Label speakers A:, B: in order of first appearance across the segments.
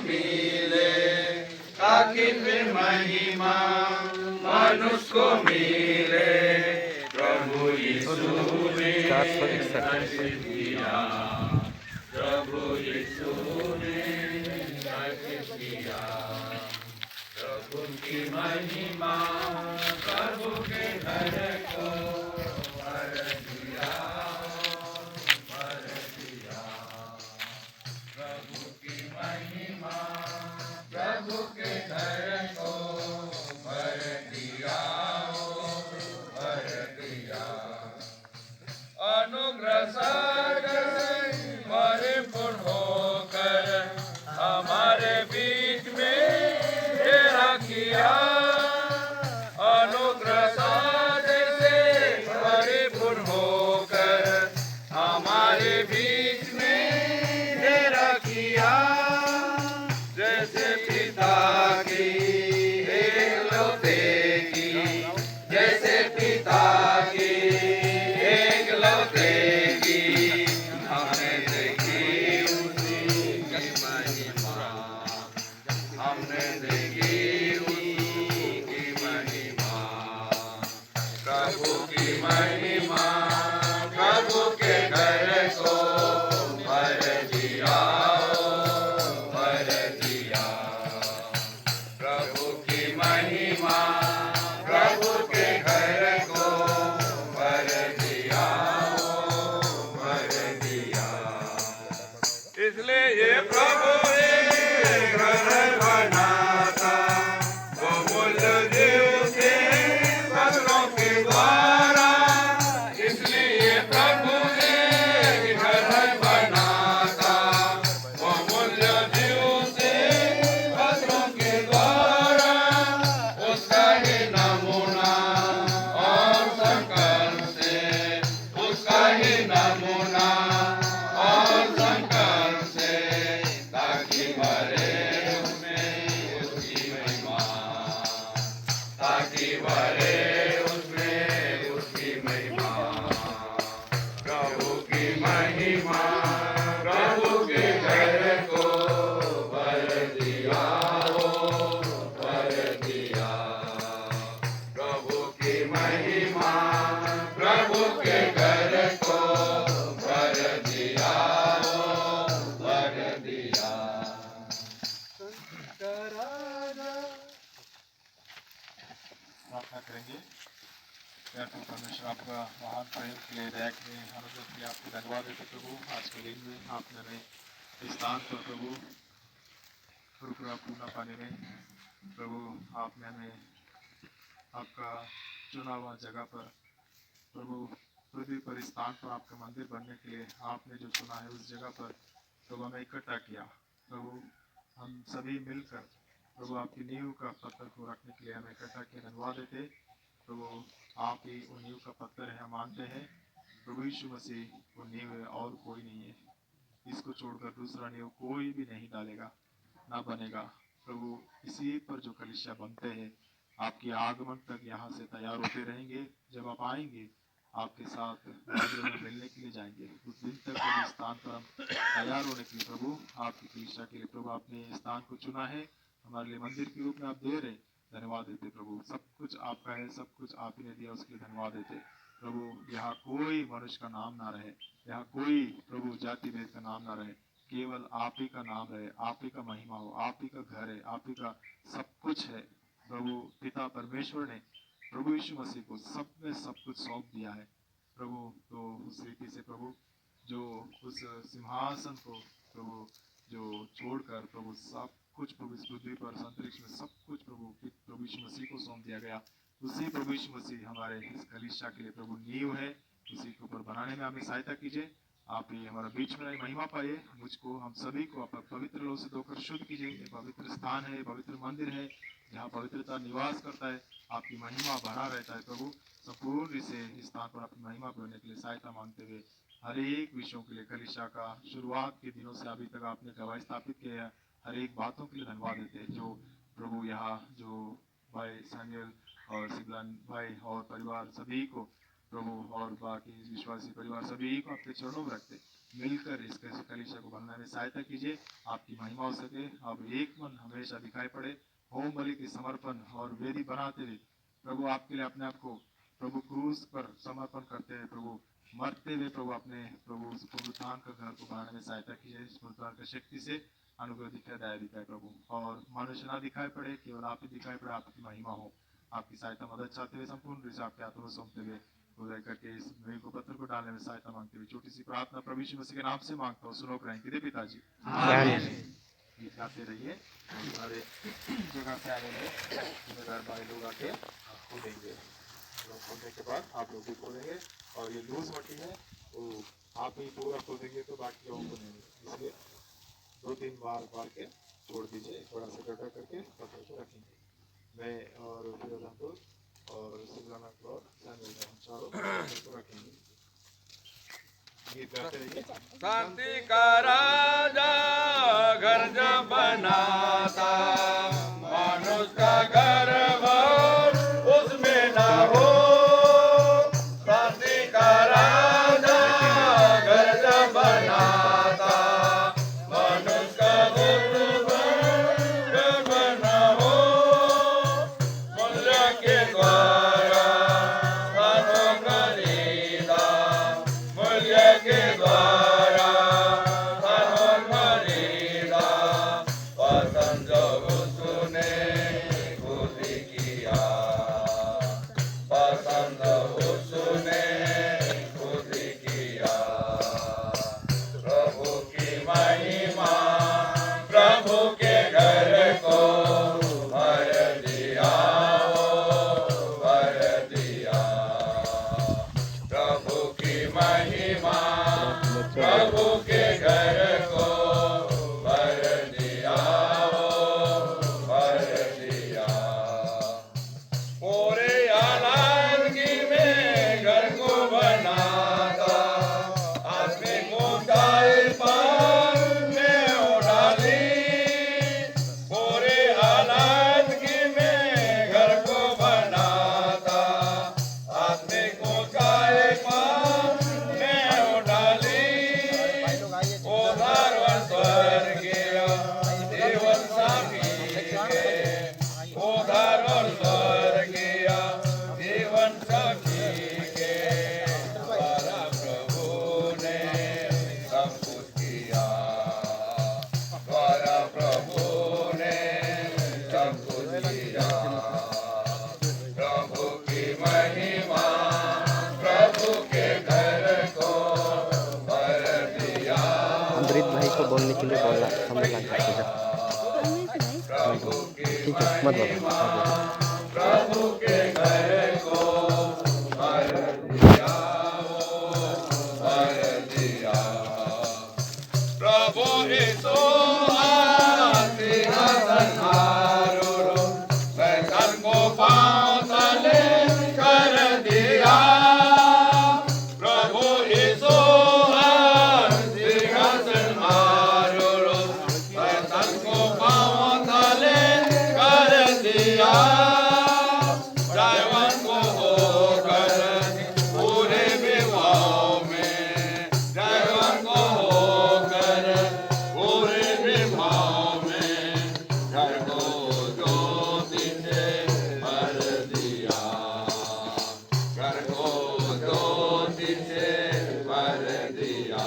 A: मिले, ताकि फिर महिमा मनुष्य को मिले। प्रभु यीशु ने अर्पित किया, प्रभु यीशु ने अर्पित किया। प्रभु की महिमा प्रभु के घर को भर दिया, भर दिया। प्रभु की महिमा प्रभु के घर को भर दिया, भर दिया। अनुग्रह सागर से परिपूर्ण होकर हमारे बीच में डेरा किया। अनुग्रह सागर से परिपूर्ण होकर हमारे बीच में डेरा किया। जैसे पिता की एकलौते की, जैसे पिता की एकलौते की, हमने देखी उसी की महिमा, हमने देखी उसी की महिमा। प्रभु की महिमा प्रभु के घर को भर दिया, भर दिया। प्रभु की महिमा प्रभु के घर को भर दिया, भर दिया। इसलिए ये प्रभु एक घर बनाता, वो मूल्य जीव से फसलों के द्वारा। इसलिए प्रभु एक घर बनाता, वो मूल्य जीव से फसलों के द्वारा। उसका ही नमूना और संकल्प से, उसका ही नमूना और संकल्प से, ताकि भरे उसमें उसकी महिमा, ताकि भरे उसमें उसकी महिमा। प्रभु की महिमा प्रभु के घर को भर दिया, भर दिया। प्रभु की महिमा प्रभु के घर को भर दिया, भर दिया।
B: प्रार्थना करेंगे। प्यारे परमेश्वर, आपका महान प्रेम के लिए, दया के लिए, अनुग्रह के लिए आपको धन्यवाद देते प्रभु। आज के दिन में आपने हमें इस स्थान पर प्रभु कृपा पूर्ण पाने में प्रभु आपने हमें आपका चुना हुआ जगह पर प्रभु पृथ्वी पर इस स्थान पर आपका मंदिर बनने के लिए आपने जो चुना है उस जगह पर प्रभु हमें इकट्ठा किया। प्रभु हम सभी मिलकर प्रभु आपकी नींव का पत्थर को रखने के लिए हमें इकट्ठा किया। धन्यवाद देते प्रभु, आप ही वो नींव का पत्थर है, हम मानते हैं प्रभु यीशु मसीह वो नींव है और कोई नहीं है। इसको छोड़कर दूसरा नींव कोई भी नहीं डालेगा, ना बनेगा। प्रभु इसी पर जो कलीसिया बनते हैं आपके आगमन तक यहाँ से तैयार होते रहेंगे। जब आप आएंगे आपके साथ मंदिर में मिलने के लिए जाएंगे, उस दिन तक प्रभु स्थान पर हम तैयार होने के लिए प्रभु आपकी कलीसिया के लिए प्रभु आपने स्थान को चुना है, हमारे लिए मंदिर के रूप में आप दे रहे। धन्यवाद देते प्रभु, सब कुछ आपका है, सब कुछ आप ही ने दिया, उसके लिए धन्यवाद देते प्रभु। यहाँ कोई मनुष्य का नाम ना रहे, यहाँ कोई प्रभु जाति भेद का नाम ना रहे, केवल आप ही का नाम रहे, आप ही का महिमा हो, आप ही का घर है, आप ही का सब कुछ है। प्रभु पिता परमेश्वर ने प्रभु यीशु मसीह को सब में सब कुछ सौंप दिया है प्रभु। तो उस रीति से प्रभु जो उस सिंहासन को प्रभु जो छोड़कर प्रभु सब कुछ प्रभु इस पृथ्वी पर अंतरिक्ष में सब कुछ प्रभु यीशु मसीह को सौंप दिया गया। उसी प्रभु यीशु मसीह हमारे इस कलीसिया के लिए प्रभु नींव है, उसी के ऊपर बनाने में हमें सहायता कीजिए। आप ये हमारा बीच में महिमा पाइए, मुझको हम सभी को आप पवित्र लोग से धोकर शुद्ध कीजिए। ये पवित्र स्थान है, पवित्र मंदिर है जहाँ पवित्रता निवास करता है, आपकी महिमा बना रहता है प्रभु। संपूर्ण इस स्थान पर अपनी महिमा करने के लिए सहायता मांगते हुए हर एक विषयों के लिए कलीसिया का शुरुआत के दिनों से अभी तक आपने गवाही स्थापित किया है, हर एक बातों के लिए धन्यवाद देते हैं। जो प्रभु यहाँ जो भाई सैमुअल और सिबलान भाई और परिवार सभी को प्रभु और बाकी विश्वासी परिवार सभी को आपके चरणों में रखते, मिलकर इस कलीसिया को बनने में सहायता कीजिए, आपकी महिमा हो सके। अब एक मन हमेशा दिखाई पड़े, होम बलि की समर्पण और वेदी बनाते हुए प्रभु आपके लिए अपने आप को प्रभु क्रूस पर समर्पण करते हुए प्रभु मरते हुए प्रभु अपने प्रभु उस पुनरुत्थान का घर को बनाने में सहायता कीजिए। इस पुनरुत्थान की शक्ति से अनुग्रह दिखाए, दया दिखाए प्रभु, और मनुष्य ना दिखाई पड़े, केवल आप ही दिखाई पड़े, आपकी महिमा हो। आपकी सहायता मदद चाहते हुए संपूर्ण रूप से आपके हाथों में सौंपते हुए उदय करके इस मेल को पत्र को डालने में सहायता मांगते हुए छोटी सी प्रार्थना प्रभु यीशु मसीह के नाम से मांगता हूँ, सुनो ग्रहण कीजिए पिताजी। गीत गाते रहिए, हमारे जगह पे आएंगे जिम्मेदार भाई लोग आके खोलेंगे, लोग खोलने के बाद आप लोग भी खोलेंगे, और ये लूज मट्टी है वो आप ही पूरा खोलेंगे तो बाकी लोगों को नहीं, इसलिए 2-3 बार के छोड़ दीजिए, थोड़ा सा गड्ढा करके पकड़ के रखेंगे। मैं और फिर रामपुर और शिवलाना और चारों को रखेंगे। गीत गाते रहिए।
A: शांति का राजा घर जब बनाता, मानुष का घर भर उसमें ना हो। शांति का राजा घर जब बनाता, मानुष का घर भर ना हो। मूल्य के द्वारा धनों खरीदा, मूल्य के द्वारा धनों खरीदा, पसंद जो उसने खुद किया, पसंद उसने खुद किया। प्रभु की महिमा प्रभु के घर को भर दिया, भर दिया। प्रभु की महिमा प्रभु के घर को भर दिया, भर दिया। पूरे आलादगी में घर को बनाता, आत्मिक ऊंचाई पर में उड़ाली। पूरे आलादगी में घर को बनाता, आत्मिक ऊंचाई पर में उड़ाली। उदार स्वर्गीय जीवन साथी के, उदार स्वर्गीय जीवन साथी के द्वारा प्रभु ने सब कुछ किया, द्वारा प्रभु ने सब कुछ किया। प्रभु की महिमा प्रभु के घर को भर दिया,
C: अमृत भाई को बोलने के लिए बोलना समय लग जाएगा।
A: प्रभु की
C: ठीक है, मत
A: महिमा
C: बोलो।
A: प्रभु के घर को भर दिया, भर दिया। प्रभु यीशु सिंहासन आरूढ़, शैतान को पांव तले कर दिया। प्रभु यीशु सिंहासन आरूढ़, शैतान को पांव तले कर दिया। जयवन को होकर पूरे विवाह में, जयवन को होकर पूरे विवाह में, घर को ज्योति से भर दिया, घर को ज्योति से भर दिया।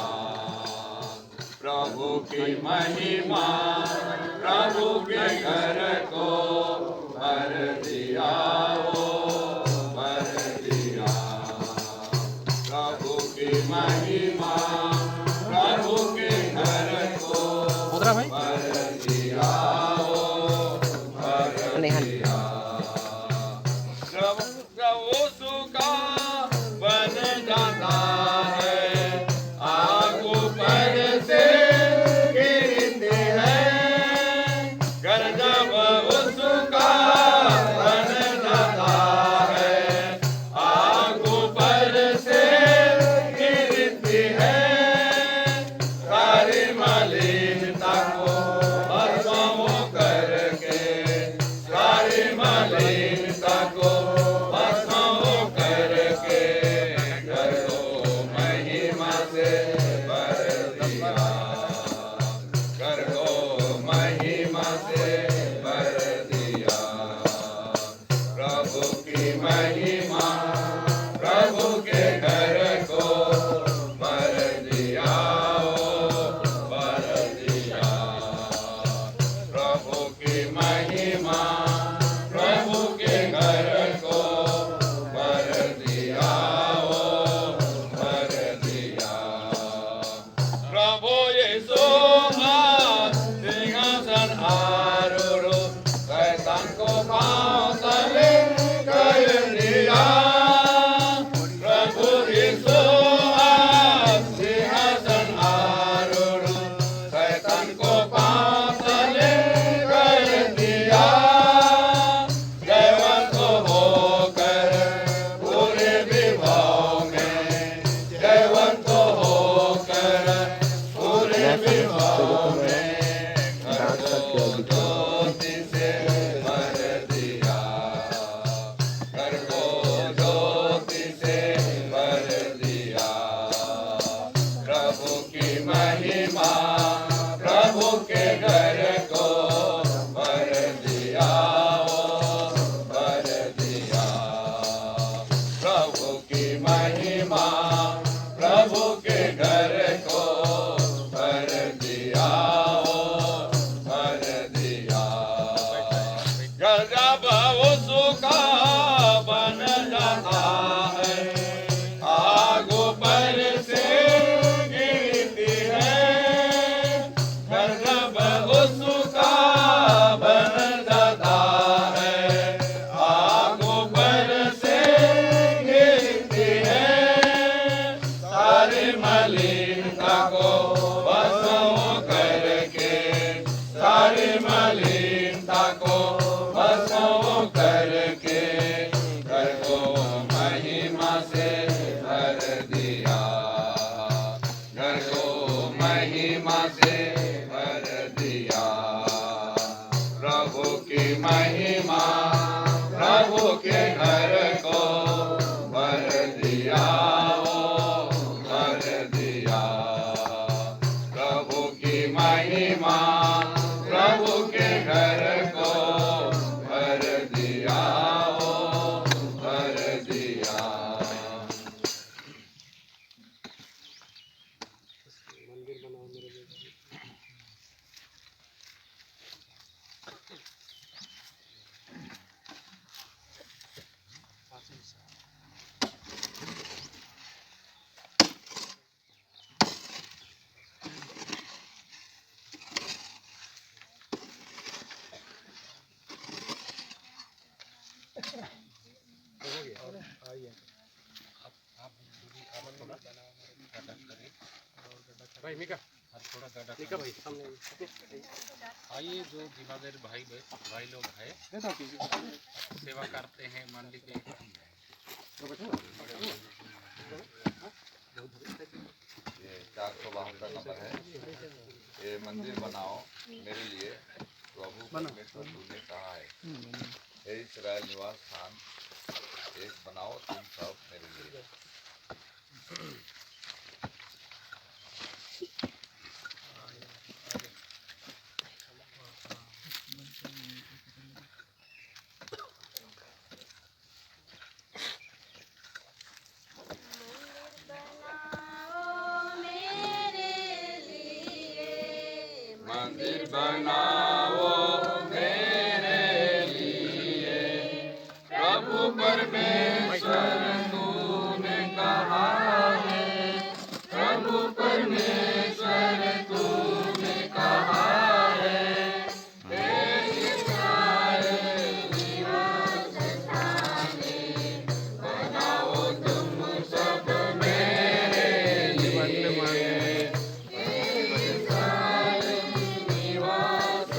A: प्रभु की महिमा प्रभु के घर को भर दिया, भर दिया। प्रभु की महिमा प्रभु के घर को भर दिया, भर दिया। प्रभु सुखा बन जाता है, आग ऊपर से गिरती है। घर जब उसका बन जाता है, आग ऊपर से गिरती है। सारी मलिनता को से भर दिया। प्रभु की महिमा प्रभु के घर को भर दिया, भर दिया। प्रभु की महिमा प्रभु के घर को भर दिया, भर दिया। प्रभु यीशु सिंहासन आरूढ़ शैतान को पांव तले कर दिया। प्रभु यीशु सिंहासन आरूढ़ शैतान को पांव तले कर दिया। जयवंत होकर पूरे विभाव में, जयवंत होकर पूरे विभाव में घर को ज्योति से भर दिया। घर को ज्योति से भर दिया। प्रभु की महिमा प्रभु के घर को भर दिया, भर दिया। प्रभु की महिमा प्रभु के घर को भर दिया, भर दिया। जब उसका बन जाता है, आग ऊपर से गिरती है। जब उसका बन जाता है, आग ऊपर से गिरती है। सारी मलिनता को भस्म करके, सारी मलिनता को भस्म करके घर को महिमा से भर दिया। घर को महिमा से भर दिया। प्रभु की महिमा प्रभु के घर को भर दिया, भर दिया। प्रभु की महिमा प्रभु के घर को भर दिया, भर दिया।
D: भाई मिका थोड़ा ज्यादा मिका भाई सामने आइए। जो दिवागर भाई लोग हैं सेवा करते हैं मंडी के।
A: ये 472 नंबर है। ये मंदिर बनाओ मेरे लिए, प्रभु परमेश्वर तूने कहा है। हे इस्राएल निवास स्थान, एक बनाओ तुम सब मेरे लिए। मंदिर बनाओ मेरे लिए, प्रभु परमेश्वर तूने कहा है। प्रभु परमेश्वर तूने कहा है। हे इस्राएल निवास स्थान, बनाओ तुम सब मेरे लिए। हे इस्राएल निवास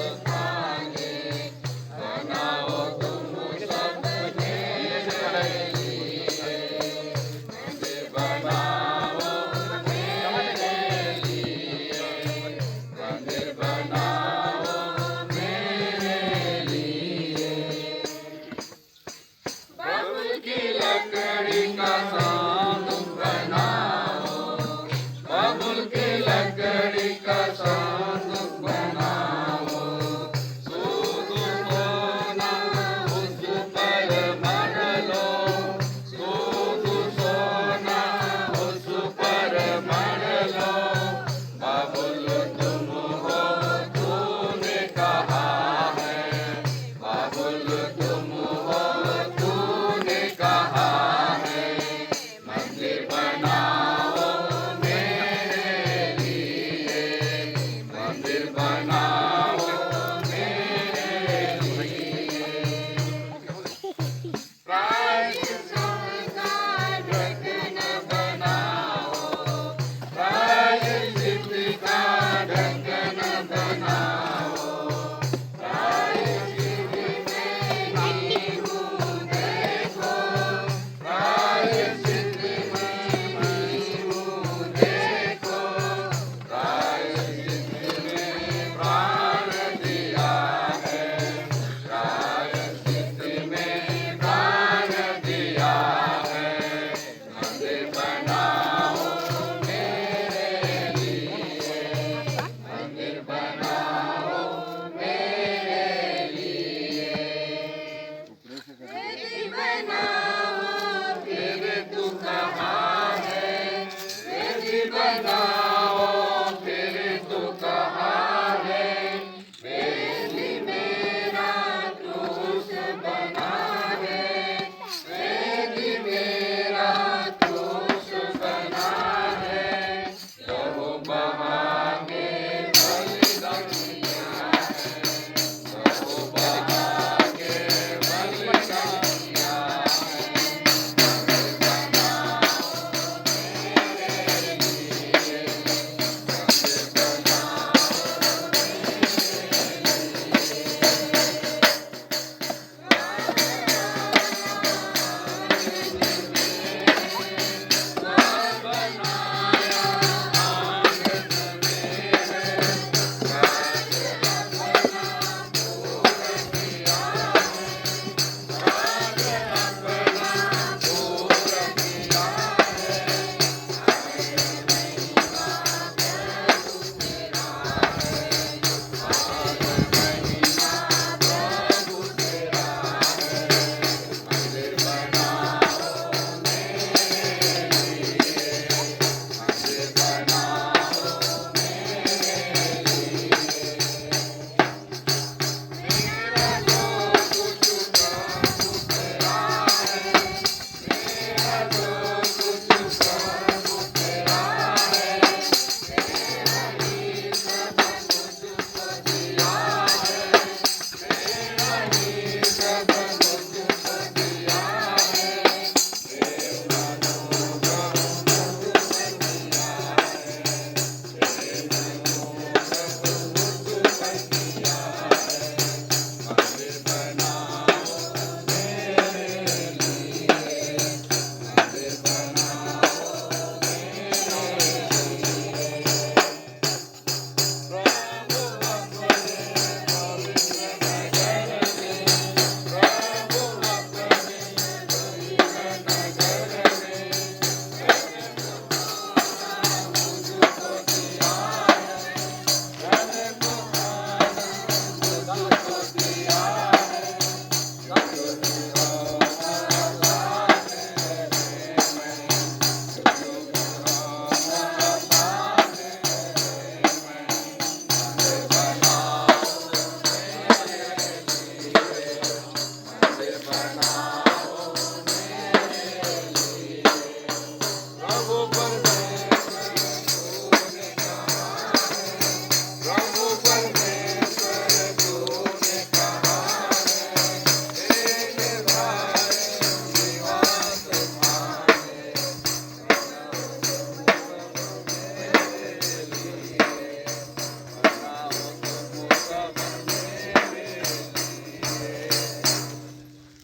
A: बनाओ मेरे लिए, प्रायश्चित का ढक्कन बनाओ, प्रायश्चित का ढक्कन बनाओ, प्रायश्चित में नहीं हूँ देखो, प्रायश्चित में नहीं हूँ देखो, प्रायश्चित में प्राण दिया है, प्रायश्चित में प्राण दिया है, मंदिर बनाओ मेरे लिए, मंदिर बनाओ मेरे लिए, वेदी बनाओ फिर तू कहाँ है, वेदी बनाओ फिर तू कहाँ है, वेदी मेरा क्रूस बना है, वेदी मेरा क्रूस बना है, लहू बहा के बलिदानिया है, लहू बहा के बलिदानिया है, मंदिर बनाओ मेरे लिए, मंदिर बनाओ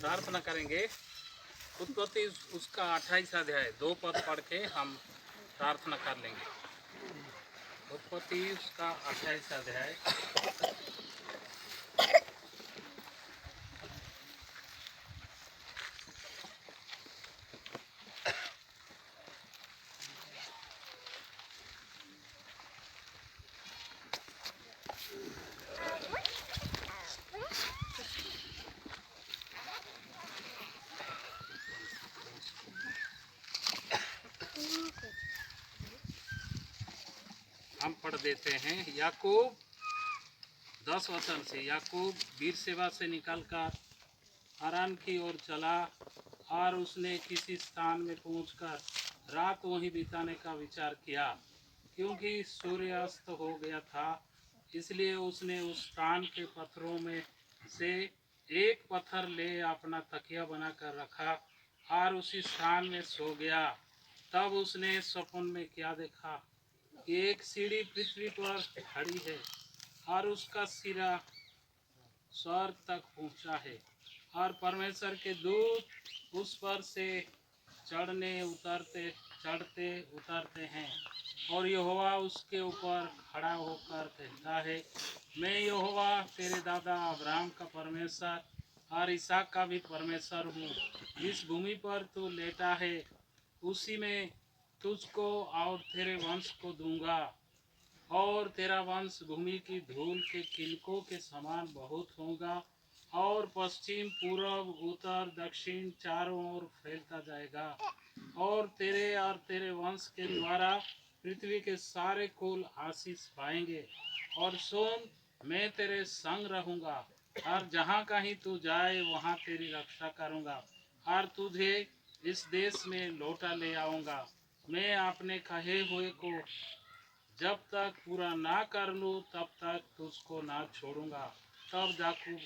D: प्रार्थना करेंगे। उत्पत्ति उसका 28 अध्याय 2 पद पढ़ के हम प्रार्थना कर लेंगे। उत्पत्ति उसका 28 अध्याय हम पढ़ देते हैं। याकूब 10 वचन से, याकूब वीर सेवा से निकलकर हारान की ओर चला और उसने किसी स्थान में पहुंचकर रात वहीं बिताने का विचार किया, क्योंकि सूर्यास्त हो गया था। इसलिए उसने उस स्थान के पत्थरों में से एक पत्थर ले अपना तकिया बनाकर रखा और उसी स्थान में सो गया। तब उसने स्वप्न में क्या देखा कि एक सीढ़ी पृथ्वी पर खड़ी है और उसका सिरा स्वर्ग तक पहुंचा है और परमेश्वर के दूत उस पर से चढ़ते उतरते हैं। और यहोवा उसके ऊपर खड़ा होकर कहता है, मैं यहोवा तेरे दादा अब्राहम का परमेश्वर और इसहाक का भी परमेश्वर हूँ। जिस भूमि पर तू लेटा है उसी में तुझको और तेरे वंश को दूंगा, और तेरा वंश भूमि की धूल के किलकों के समान बहुत होगा और पश्चिम पूर्व उत्तर दक्षिण चारों ओर फैलता जाएगा। और तेरे वंश के द्वारा पृथ्वी के सारे कुल आशीष पाएंगे। और सुन, मैं तेरे संग रहूंगा और जहाँ कहीं तू जाए वहाँ तेरी रक्षा करूंगा और तुझे इस देश में लौटा ले आऊंगा। मैं अपने कहे हुए को जब तक पूरा ना कर लूँ तब तक तुझको ना छोड़ूंगा। तब याकूब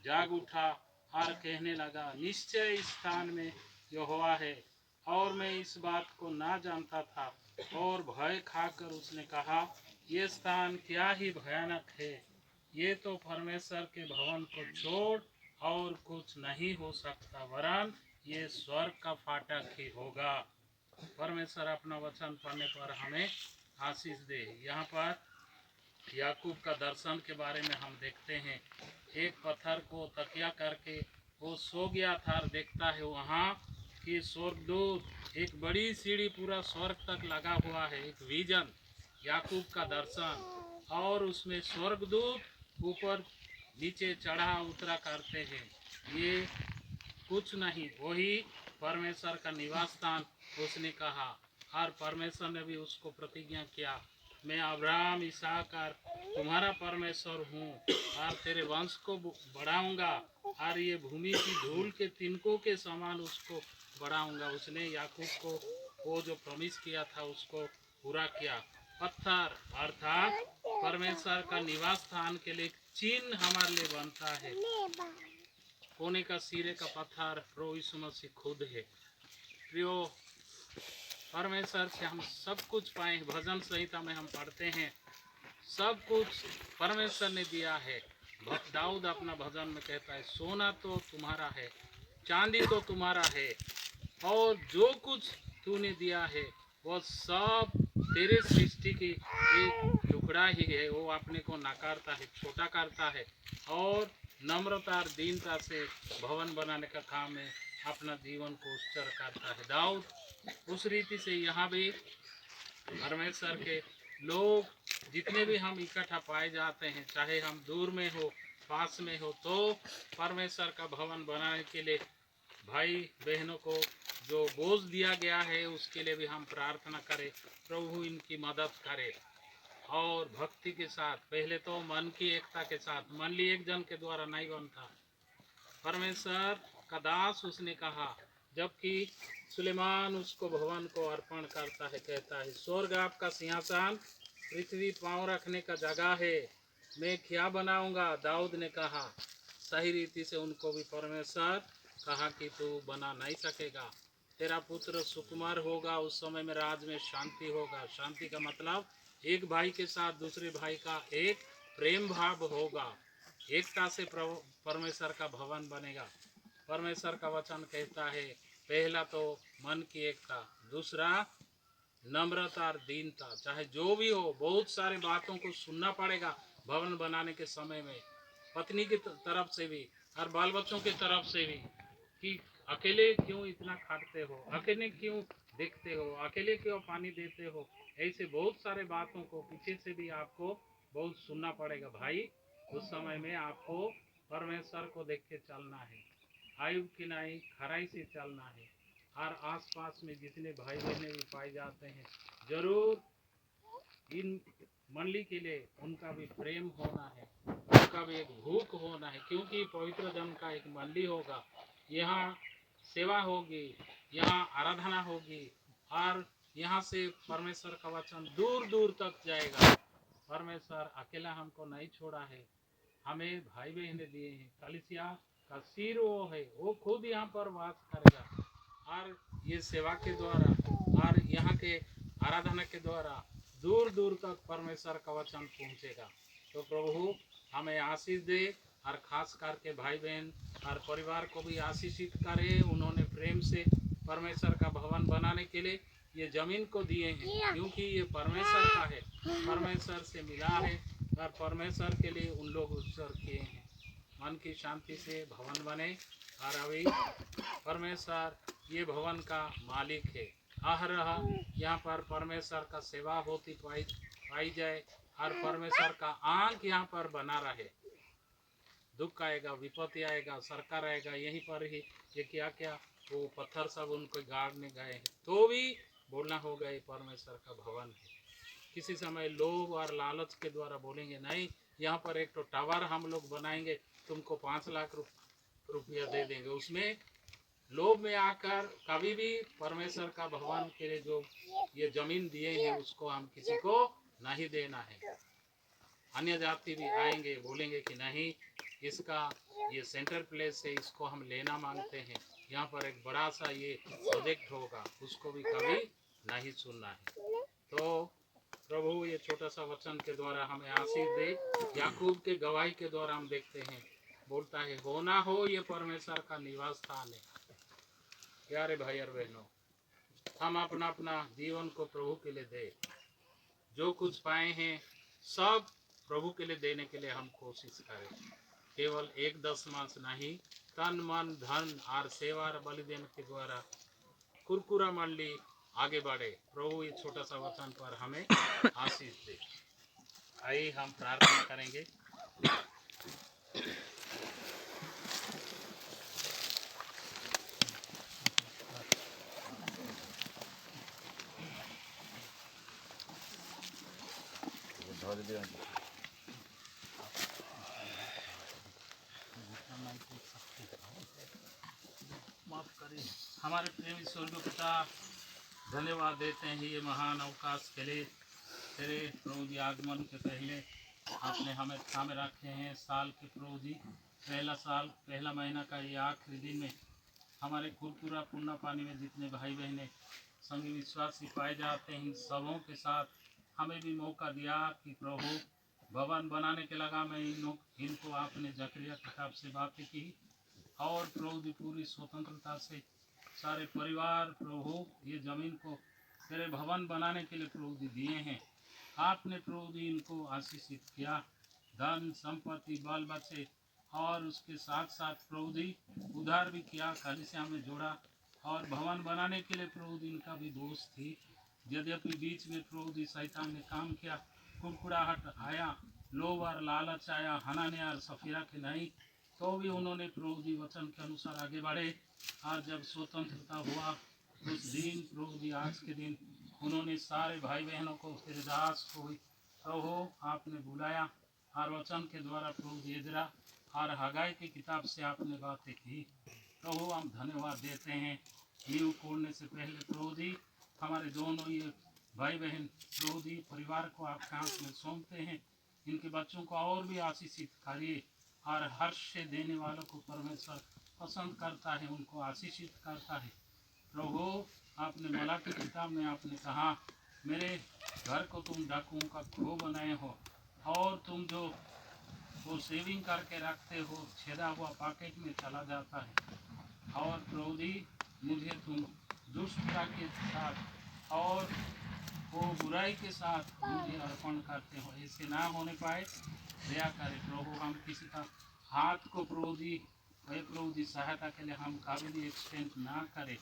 D: जाग उठा और कहने लगा, निश्चय इस स्थान में यहोवा है और मैं इस बात को ना जानता था। और भय खाकर उसने कहा, ये स्थान क्या ही भयानक है, ये तो परमेश्वर के भवन को छोड़ और कुछ नहीं हो सकता, वरन ये स्वर्ग का फाटक ही होगा। परमेश्वर अपना वचन पढ़ने पर हमें आशीष दे। यहाँ पर याकूब का दर्शन के बारे में हम देखते हैं। एक पत्थर को तकिया करके वो सो गया था और देखता है वहाँ कि स्वर्गदूत, एक बड़ी सीढ़ी पूरा स्वर्ग तक लगा हुआ है। एक विजन, याकूब का दर्शन, और उसमें स्वर्गदूत ऊपर नीचे चढ़ा उतरा करते हैं। ये कुछ नहीं, वही परमेश्वर का निवास स्थान उसने कहा। और परमेश्वर ने भी उसको प्रतिज्ञा किया, मैं अब्राहम इसहाक और तुम्हारा परमेश्वर हूँ और तेरे वंश को बढ़ाऊंगा और ये भूमि की धूल के तिनकों के समान उसको बढ़ाऊंगा। उसने याकूब को वो जो प्रॉमिस किया था उसको पूरा किया। पत्थर अर्थात परमेश्वर का निवास स्थान के लिए चिन्ह हमारे लिए बनता है। कोने का सिरे का पत्थर प्रभु यीशु मसीह खुद है। प्रियो, परमेश्वर से हम सब कुछ पाए। भजन संहिता में हम पढ़ते हैं, सब कुछ परमेश्वर ने दिया है। दाऊद अपना भजन में कहता है, सोना तो तुम्हारा है, चांदी तो तुम्हारा है, और जो कुछ तूने दिया है वो सब तेरे सृष्टि की एक टुकड़ा ही है। वो अपने को नकारता है, छोटा करता है और नम्रता और दीनता से भवन बनाने का काम में अपना जीवन को उत्सर्ग करता है। दाऊद उस रीति से यहाँ भी परमेश्वर के लोग जितने भी हम इकट्ठा पाए जाते हैं, चाहे हम दूर में हो पास में हो, तो परमेश्वर का भवन बनाने के लिए भाई बहनों को जो बोझ दिया गया है उसके लिए भी हम प्रार्थना करें, प्रभु इनकी मदद करे। और भक्ति के साथ, पहले तो मन की एकता के साथ, मन एक जन के द्वारा नहीं बनता। परमेश्वर का दास उसने कहा, जबकि सुलेमान उसको भवन को अर्पण करता है, कहता है, स्वर्ग आपका सिंहासन, पृथ्वी पांव रखने का जगह है, मैं क्या बनाऊंगा। दाऊद ने कहा, सही रीति से उनको भी परमेश्वर कहा कि तू बना नहीं सकेगा, तेरा पुत्र सुकुमार होगा, उस समय में राज में शांति होगा। शांति का मतलब एक भाई के साथ दूसरे भाई का एक प्रेम भाव होगा, एकता से परमेश्वर का भवन बनेगा। परमेश्वर का वचन कहता है, पहला तो मन की एकता, दूसरा नम्रता और दीनता। चाहे जो भी हो, बहुत सारे बातों को सुनना पड़ेगा भवन बनाने के समय में, पत्नी की तरफ से भी और बाल बच्चों की तरफ से भी, कि अकेले क्यों इतना खाटते हो, अकेले क्यों देखते हो, अकेले क्यों पानी देते हो। ऐसे बहुत सारे बातों को पीछे से भी आपको बहुत सुनना पड़ेगा भाई। उस समय में आपको परमेश्वर को देख के चलना है, आयुब की नहीं खराई से चलना है। और आसपास में जितने भाई बहने भी पाए जाते हैं, जरूर इन मंडली के लिए उनका भी प्रेम होना है, उनका भी एक भूख होना है, क्योंकि पवित्र जन का एक मंडली होगा, यहाँ सेवा होगी, यहाँ आराधना होगी और यहाँ से परमेश्वर का वचन दूर दूर तक जाएगा। परमेश्वर अकेला हमको नहीं छोड़ा है, हमें भाई बहने दिए हैं। कलीसिया का सिर वो है, वो खुद यहाँ पर वास करेगा और ये सेवा के द्वारा और यहाँ के आराधना के द्वारा दूर दूर तक परमेश्वर का वचन पहुँचेगा। तो प्रभु हमें आशीष दे और खास करके भाई बहन और परिवार को भी आशीषित करे। उन्होंने प्रेम से परमेश्वर का भवन बनाने के लिए ये जमीन को दिए हैं, क्योंकि ये परमेश्वर का है, परमेश्वर से मिला है और परमेश्वर के लिए उन लोग उत्सर्ग किए हैं। मन की शांति से भवन बने और अभी परमेश्वर ये भवन का मालिक है। अहरह यहाँ पर परमेश्वर का सेवा होती पाई जाए और परमेश्वर का आंख यहाँ पर बना रहे। दुख आएगा, विपत्ति आएगा, सरकार आएगा, यहीं पर ही ये क्या क्या वो पत्थर सब उनको गाड़ने गए हैं, तो भी बोलना होगा ये परमेश्वर का भवन है। किसी समय लोभ और लालच के द्वारा बोलेंगे नहीं, यहाँ पर एक तो टावर हम लोग बनाएंगे, तुमको 5 लाख रुपया दे देंगे। उसमें लोभ में आकर कभी भी परमेश्वर का भवन के लिए जो ये जमीन दिए हैं उसको हम किसी को नहीं देना है। अन्य जाति भी आएंगे, बोलेंगे कि नहीं, इसका ये सेंटर प्लेस है, इसको हम लेना मांगते हैं, यहाँ पर एक बड़ा सा ये प्रोजेक्ट होगा, उसको भी कभी नहीं सुनना है। तो प्रभु ये छोटा सा वचन के द्वारा हमें आशीष दे। याकूब के गवाही के द्वारा हम देखते हैं, बोलता है होना हो ये परमेश्वर का निवास स्थान है। प्यारे भाई और बहनों, हम अपना अपना जीवन को प्रभु के लिए दे। जो कुछ पाए हैं सब प्रभु के लिए देने के लिए हम कोशिश करें। केवल 1/10 नहीं, तन मन धन और सेवा और बलिदान के द्वारा कुरकुरा मंडली आगे बढ़े। प्रभु ये छोटा सा वचन पर हमें आशीष दे। आइए हम प्रार्थना करेंगे। माफ करिए। हमारे प्रेमी स्वर्गीय पिता, धन्यवाद देते हैं ये महान अवकाश के लिए। तेरे प्रभु जी आगमन के पहले आपने हमें थामे रखे हैं। साल के प्रभु जी पहला साल, पहला महीना का ये आखिरी दिन में हमारे कुरकुरा पुण्य पानी में जितने भाई बहने संगी विश्वासी पाए जाते हैं, इन सबों के साथ हमें भी मौका दिया कि प्रभु भवन बनाने के लगा में इनको आपने जकरिया किताब से बातें की और प्रभु जी पूरी स्वतंत्रता से सारे परिवार प्रभु ये जमीन को तेरे भवन बनाने के लिए प्रभु जी दिए हैं। आपने प्रभु जी इनको आशीषित किया, धन संपत्ति बाल बच्चे और उसके साथ साथ प्रभु जी उधार भी किया, कलीसिया में जोड़ा और भवन बनाने के लिए प्रभु जी इनका भी दोष थी। यद्यपि बीच में प्रभु जी शैतान ने काम किया, कुड़कुड़ाहट आया, लोभ और लालच आया, हनाने और सफीरा के नहीं, तो भी उन्होंने प्रभु जी वचन के अनुसार आगे बढ़े। और जब स्वतंत्रता हुआ उस दिन प्रभु जी आज के दिन उन्होंने सारे भाई बहनों को तेरे दास को भी प्रभु आपने बुलाया और वचन के द्वारा प्रभु जी इजरा और हगाई की किताब से आपने बातें की। प्रभु हम धन्यवाद देते हैं। नींव कोड़ने से पहले प्रभु जी हमारे दोनों ये भाई बहन प्रभु जी परिवार को आपके हाथ में सौंपते हैं। इनके बच्चों को और भी आशीषित करिए और हर्ष से देने वालों को परमेश्वर पसंद करता है, उनको आशीषित करता है। प्रभु आपने मलाकी की किताब में आपने कहा, मेरे घर को तुम डाकुओं का खो बनाए हो और तुम जो वो सेविंग करके रखते हो छेदा हुआ पॉकेट में चला जाता है। और प्रभु जी मुझे तुम दुष्टता के साथ और वो बुराई के साथ मुझे अर्पण करते हो, ऐसे ना होने पाए दया करे। प्रभु हम किसी का हाथ को प्रभु जी सहायता के लिए हम कभी भी एक्सटेंड ना करें।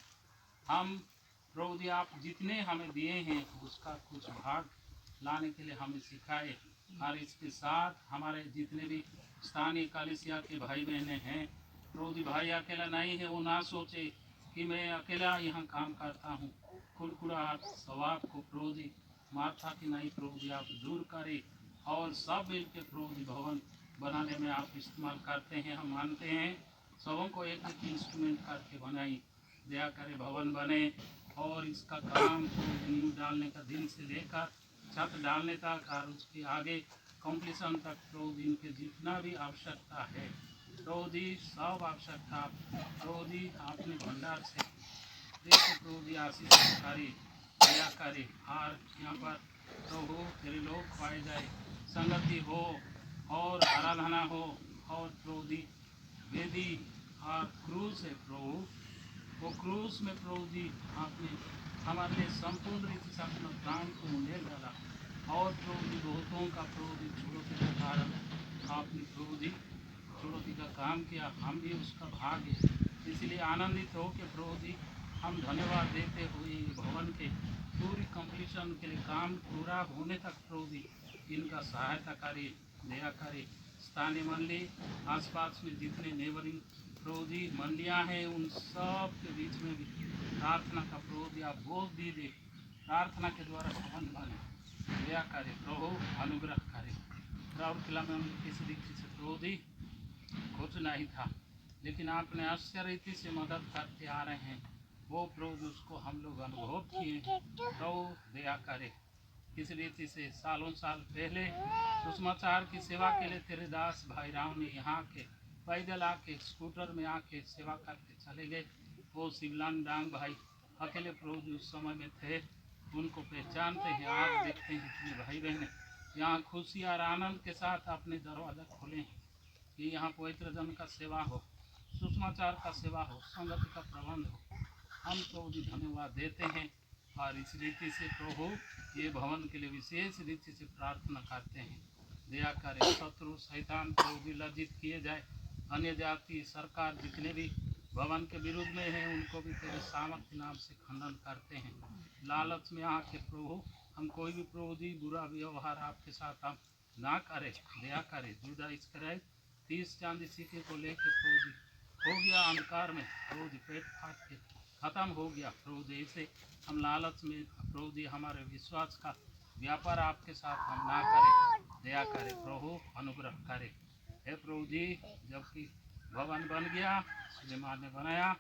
D: हम प्रभु जी आप जितने हमें दिए हैं उसका कुछ भाग लाने के लिए हमें सिखाए। और इसके साथ हमारे जितने भी स्थानीय कलीसिया के भाई बहने हैं, प्रभु जी भाई अकेला नहीं है, वो ना सोचे कि मैं अकेला यहाँ काम करता हूँ। कुड़कुड़ाहट स्वभाव को प्रभु जी माथा की नहीं प्रभु जी आप दूर करें और सब मिल के प्रभु जी भवन बनाने में आप इस्तेमाल करते हैं। हम मानते हैं सबों को एक एक इंस्ट्रूमेंट करके बनाई, दया करे भवन बने और इसका काम नींव डालने का दिन से लेकर छत डालने तक और उसके आगे कंप्लीशन तक प्रभु जी इनके जितना भी आवश्यकता है प्रभु जी सब आवश्यकता प्रभु जी अपने भंडार से देखो प्रभु जी आशीषकारी दयाकारी और यहाँ पर प्रभु तेरे लोग पाए जाए संगति हो और आराधना हो और प्रभु जी वेदी और क्रूस है प्रभु वो क्रूस में प्रभु जी आपने हमारे लिए संपूर्ण रीति से अपना प्राण को उंडेल डाला और प्रभु जी बहुतों का प्रभु जी चुनौती के कारण आपने प्रभु जी चुनौती का काम किया हम भी उसका भाग है इसलिए आनंदित हो के प्रभु जी हम धन्यवाद देते हुए भवन के पूरी कंप्लीशन के लिए काम पूरा होने तक प्रभु जी इनका सहायताकारी दयाकारी स्थानीय मंडली आसपास में जितने नेबरिंग प्रभु जी मंडियाँ हैं उन सब के बीच में भी प्रार्थना का प्रभु जी आप बोझ दीजिए प्रार्थना के द्वारा भवन बने दया करे प्रभु अनुग्रह करे राउर किला में हम किसी रीति से प्रभु जी कुछ नहीं था लेकिन आपने आश्चर्य रीति से मदद करते आ रहे हैं वो प्रभु उसको हम लोग अनुभव किए प्रभु दया करे किस रीति से सालों साल पहले सुषमाचार की सेवा के लिए तेरे दास भाई राम ने यहाँ के पैदल आके स्कूटर में आके सेवा करके चले गए वो शिवलाल डांग भाई अकेले प्रभु जी उस समय में थे उनको पहचानते हैं आज देखते हैं इतने भाई बहन यहाँ खुशी और आनंद के साथ अपने दरवाजा खोले हैं कि यहाँ पवित्र जन का सेवा हो सुषमाचार का सेवा हो संगति का प्रबंध हो हम प्रभु जी धन्यवाद देते हैं और इस रीति से प्रभु ये भवन के लिए विशेष रीति से प्रार्थना करते हैं दया करें शत्रु शैतान प्रभु जी लज्जित किए जाए अन्य जाति सरकार जितने भी भवन के विरुद्ध में हैं उनको भी तेरे सामर्थ्य नाम से खंडन करते हैं लालच में आके प्रभु हम कोई भी प्रभु जी बुरा व्यवहार आपके साथ हम ना करें दया करें जुदा इसराइल 30 चांदी सिक्के को लेके प्रभु जी हो गया अंधकार में प्रभु जी पेट फाट के खत्म हो गया प्रभु जी ऐसे हम लालच में प्रभु जी हमारे विश्वास का व्यापार आपके साथ हम ना करें दया करें प्रभु अनुग्रह करें हे प्रभु जी जबकि भवन बन गया सुलेमान ने बनाया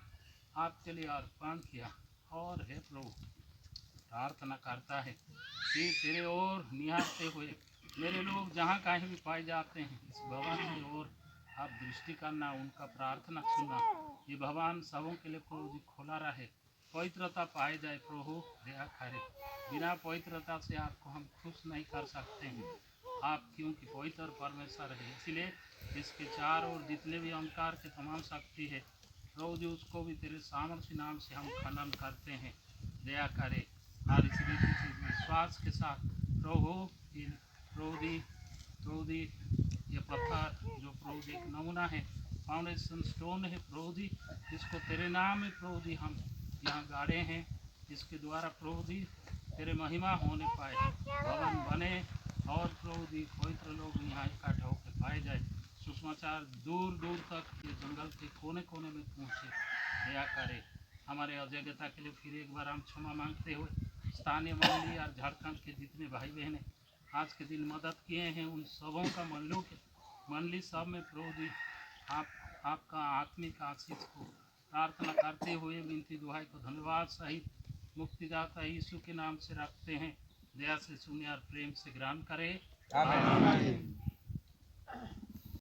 D: आपके लिए अर्पण किया और हे प्रभु प्रार्थना करता है कि तेरे ओर निहारते हुए मेरे लोग जहाँ कहीं भी पाए जाते हैं इस भवन की ओर आप दृष्टि करना उनका प्रार्थना सुनना ये भवन सबों के लिए प्रभु जी खोला रहे पवित्रता पाए जाए प्रभु दया करे बिना पवित्रता से आपको हम खुश नहीं कर सकते हैं आप क्योंकि पवित्र परमेश्वर है इसलिए इसके चारों ओर जितने भी अंधकार के तमाम शक्ति है प्रभु जी उसको भी तेरे सामर्थ्य नाम से हम खनन करते हैं दया करे और इस रीति से विश्वास के साथ प्रभु जी ये पत्थर जो प्रभु जी एक नमूना है फाउंडेशन स्टोन है प्रभु जी इसको तेरे नाम में प्रभु जी हम यहाँ गाड़े हैं इसके द्वारा प्रभु जी तेरे महिमा होने पाए भवन बने और प्रभु जी पवित्र लोग यहाँ इकट्ठा होकर पाए जाए सुषमाचार दूर दूर तक ये जंगल के कोने कोने में पहुँचे दया करे हमारे अयोग्यता के लिए फिर एक बार हम क्षमा मांगते हुए स्थानीय मंडली और झारखंड के जितने भाई बहन आज के दिन मदद किए हैं उन सबों का मंडली सब में प्रभु जी आपका आत्मिक आशीष को प्रार्थना करते हुए विनती दुहाई को धन्यवाद सहित मुक्तिदाता यीशु के नाम से रखते हैं दया से सुनिए और प्रेम से ग्रहण करें आमीन।